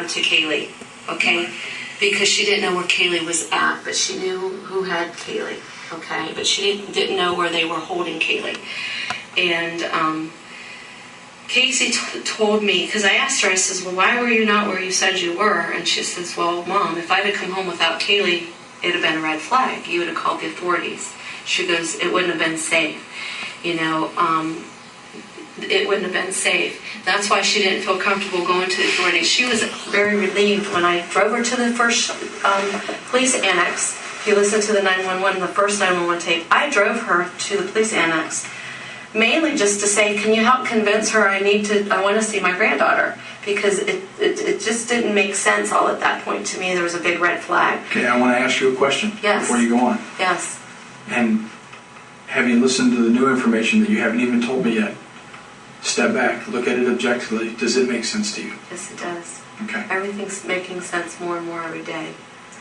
to Kaylee, okay? Because she didn't know where Kaylee was at, but she knew who had Kaylee, okay? But she didn't know where they were holding Kaylee. And Casey told me, because I asked her, I says, well, why were you not where you said you were? And she says, well, Mom, if I'd have come home without Kaylee, it'd have been a red flag. You would have called the authorities. She goes, it wouldn't have been safe. You know, it wouldn't have been safe. That's why she didn't feel comfortable going to the authorities. She was very relieved when I drove her to the first police annex. If you listen to the 911, the first 911 tape, I drove her to the police annex, mainly just to say, can you help convince her I want to see my granddaughter? Because it just didn't make sense all at that point to me. There was a big red flag. Okay, I want to ask you a question before you go on. Yes. And having listened to the new information that you haven't even told me yet, step back, look at it objectively. Does it make sense to you? Yes, it does. Okay. Everything's making sense more and more every day.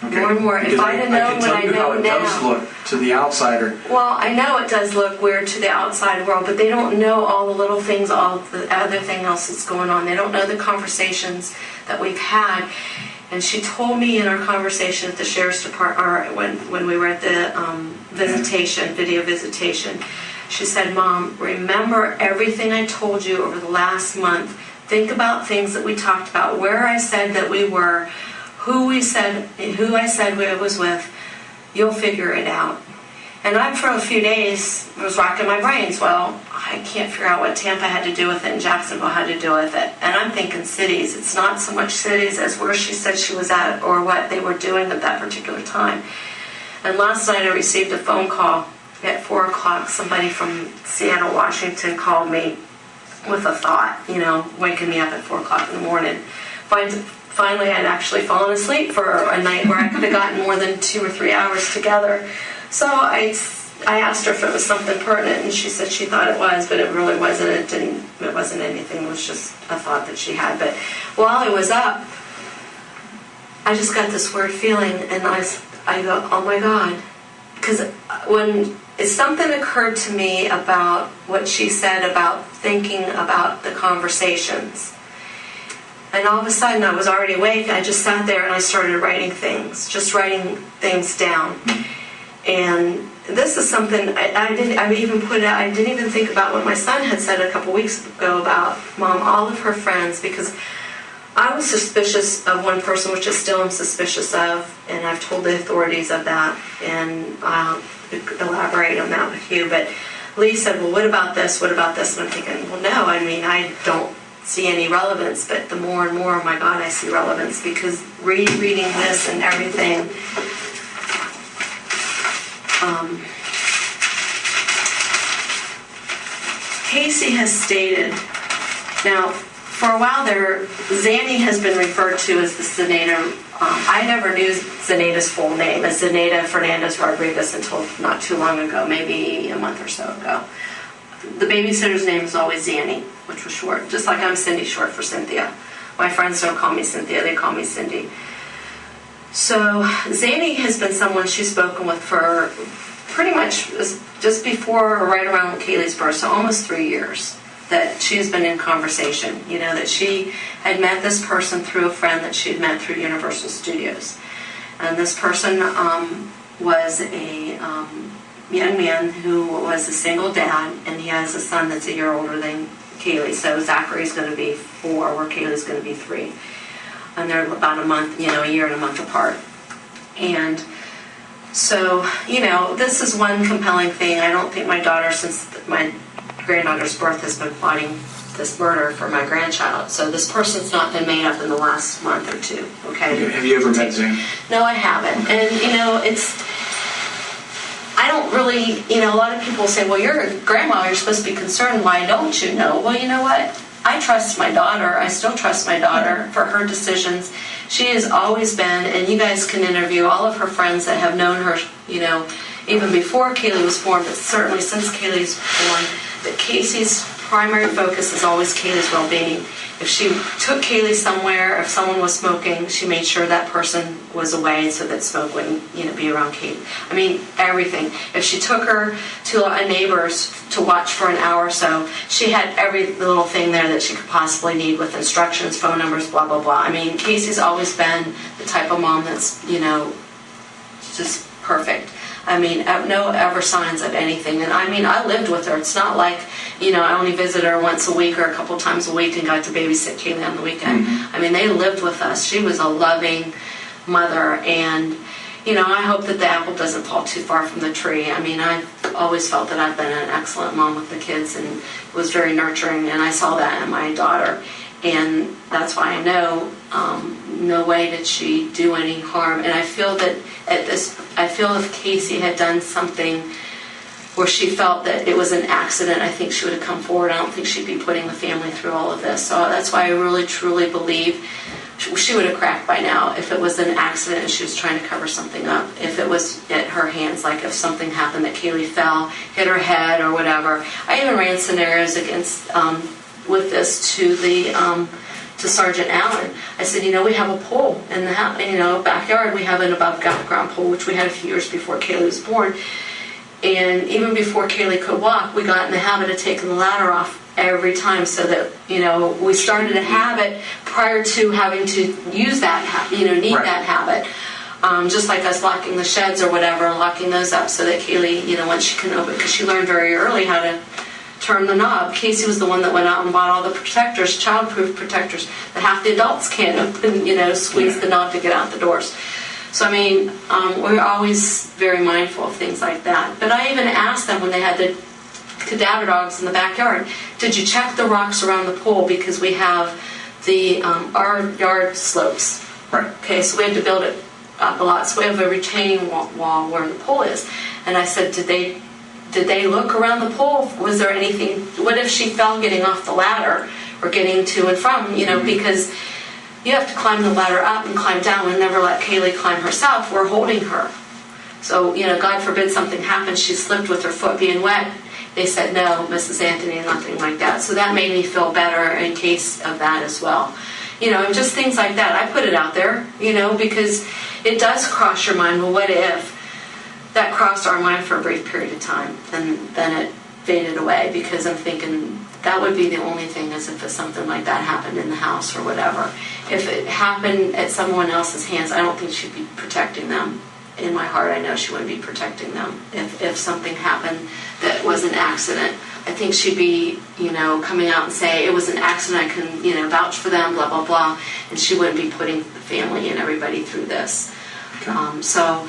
Okay. More and more. Because if I'd have known what I know how it now. does look to the outsider. Well, I know it does look weird to the outside world, but they don't know all the little things, all the other thing else that's going on. They don't know the conversations that we've had. And she told me in our conversation at the sheriff's department, or when we were at the video visitation, she said, Mom, remember everything I told you over the last month. Think about things that we talked about, where I said that we were, who I said I was with. You'll figure it out. And I, for a few days, was racking my brains. Well, I can't figure out what Tampa had to do with it and Jacksonville had to do with it. And I'm thinking cities. It's not so much cities as where she said she was at or what they were doing at that particular time. And last night I received a phone call at 4 o'clock. Somebody from Seattle, Washington called me with a thought, waking me up at 4 o'clock in the morning. Finally, I'd actually fallen asleep for a night where I could have gotten more than 2 or 3 hours together. So I asked her if it was something pertinent, and she said she thought it was, but it really wasn't. It wasn't anything. It was just a thought that she had. But while I was up, I just got this weird feeling, and I go, oh my God. Because when something occurred to me about what she said about thinking about the conversations. And all of a sudden, I was already awake. I just sat there and I started writing things down. And this is something I didn't even think about what my son had said a couple weeks ago about Mom, all of her friends, because I was suspicious of one person, which I still am suspicious of, and I've told the authorities of that, and I'll elaborate on that with you. But Lee said, well, what about this? What about this? And I'm thinking, well, no, I don't see any relevance, but the more and more, oh my God, I see relevance, because reading this and everything, Casey has stated, now, for a while there, Zanny has been referred to as the Zenaida. I never knew Zenaida's full name as Zenaida Fernandez Rodriguez until not too long ago, maybe a month or so ago. The babysitter's name is always Zanny, which was short, just like I'm Cindy, short for Cynthia. My friends don't call me Cynthia, they call me Cindy. So Zanny has been someone she's spoken with for pretty much just before or right around Kaylee's birth, so almost 3 years that she's been in conversation. That she had met this person through a friend that she'd met through Universal Studios. And this person was a young man who was a single dad, and he has a son that's a year older than Kaylee. So Zachary's going to be 4, where Kaylee's going to be 3. And they're about a month, a year and a month apart. And so, this is one compelling thing. I don't think my daughter, since my granddaughter's birth, has been plotting this murder for my grandchild. So this person's not been made up in the last month or 2, okay? Have you ever met Zane? No, I haven't. And, I don't really, a lot of people say, well, you're a grandma, you're supposed to be concerned. Why don't you know? Well, you know what? I trust my daughter. I still trust my daughter for her decisions. She has always been, and you guys can interview all of her friends that have known her, even before Kaylee was born, but certainly since Kaylee's born, that Casey's primary focus is always Kaylee's well-being. If she took Kaylee somewhere, if someone was smoking, she made sure that person was away so that smoke wouldn't, be around Kaylee. I mean, everything. If she took her to a neighbor's to watch for an hour or so, she had every little thing there that she could possibly need with instructions, phone numbers, blah, blah, blah. I mean, Casey's always been the type of mom that's, just perfect. I mean, no ever signs of anything. And I mean, I lived with her. It's not like, I only visited her once a week or a couple times a week and got to babysit Kaylee on the weekend. Mm-hmm. I mean, they lived with us. She was a loving mother. And, I hope that the apple doesn't fall too far from the tree. I mean, I've always felt that I've been an excellent mom with the kids and was very nurturing. And I saw that in my daughter. And that's why I know no way did she do any harm. And I feel that if Casey had done something where she felt that it was an accident, I think she would have come forward. I don't think she'd be putting the family through all of this. So that's why I really, truly believe she would have cracked by now if it was an accident and she was trying to cover something up. If it was at her hands, like if something happened that Kaylee fell, hit her head or whatever. I even ran scenarios against with this to to Sergeant Allen. I said, we have a pool in the backyard. We have an above ground pool, which we had a few years before Kaylee was born. And even before Kaylee could walk, we got in the habit of taking the ladder off every time so that, we started a habit prior to having to use that, need Right. that habit. Just like us locking the sheds or whatever, locking those up so that Kaylee, once she can open, because she learned very early how to turn the knob. Casey was the one that went out and bought all the protectors, child-proof protectors, that half the adults can't open, squeeze the knob to get out the doors. So, I mean, we're always very mindful of things like that. But I even asked them when they had the cadaver dogs in the backyard, did you check the rocks around the pool? Because we have our yard slopes. Right. Okay, so we had to build it up a lot. So we have a retaining wall where the pool is. And I said, did they look around the pool? Was there anything? What if she fell getting off the ladder or getting to and from? Because you have to climb the ladder up and climb down and never let Kaylee climb herself. We're holding her. So, God forbid something happens. She slipped with her foot being wet. They said, no, Mrs. Anthony, nothing like that. So that made me feel better in case of that as well. And just things like that. I put it out there, because it does cross your mind. Well, what if? That crossed our mind for a brief period of time, and then it faded away because I'm thinking that would be the only thing is if something like that happened in the house or whatever. If it happened at someone else's hands, I don't think she'd be protecting them. In my heart, I know she wouldn't be protecting them. If something happened that was an accident, I think she'd be, coming out and say it was an accident, I can, vouch for them, blah, blah, blah, and she wouldn't be putting the family and everybody through this. Okay. So